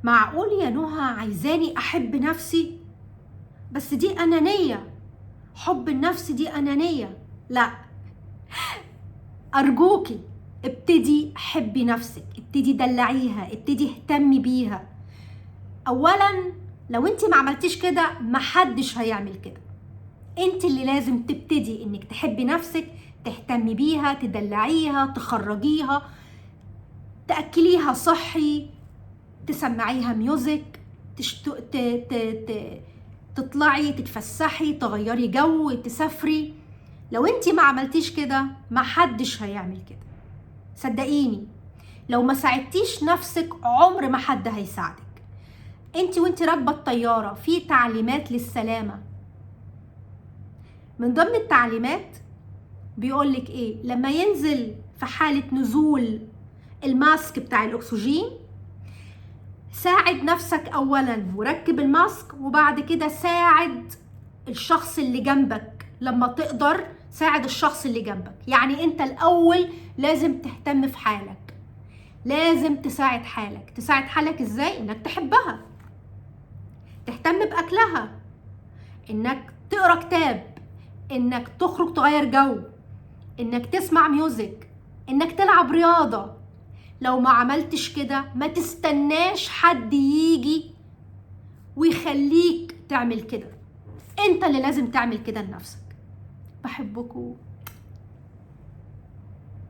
معقول يا نهى عايزاني احب نفسي؟ بس دي انانية. حب النفس دي انانية. لا، ارجوكي ابتدي حبي نفسك، ابتدي دلعيها، ابتدي اهتمي بيها. اولا لو انت ما عملتيش كده محدش هيعمل كده. انت اللي لازم تبتدي انك تحبي نفسك، تهتمي بيها، تدلعيها، تخرجيها، تأكليها صحي، تسمعيها ميوزك، تطلعي تتفسحي، تغيري جو، تسافري. لو انت ما عملتيش كده محدش هيعمل كده. صدقيني، لو ما ساعدتيش نفسك عمر ما حد هيساعدك. انت وانت راكبه الطياره في تعليمات للسلامه. من ضمن التعليمات بيقولك ايه؟ لما ينزل في حاله نزول الماسك بتاع الاكسجين، ساعد نفسك اولا وركب الماسك، وبعد كده ساعد الشخص اللي جنبك لما تقدر. ساعد الشخص اللي جنبك، يعني انت الاول لازم تهتم في حالك، لازم تساعد حالك. تساعد حالك ازاي؟ انك تحبها، تهتم باكلها، انك تقرا كتاب، انك تخرج تغير جو، انك تسمع ميوزك، انك تلعب رياضة. لو ما عملتش كده ما تستناش حد يجي ويخليك تعمل كده. انت اللي لازم تعمل كده لنفسك. بحبكم.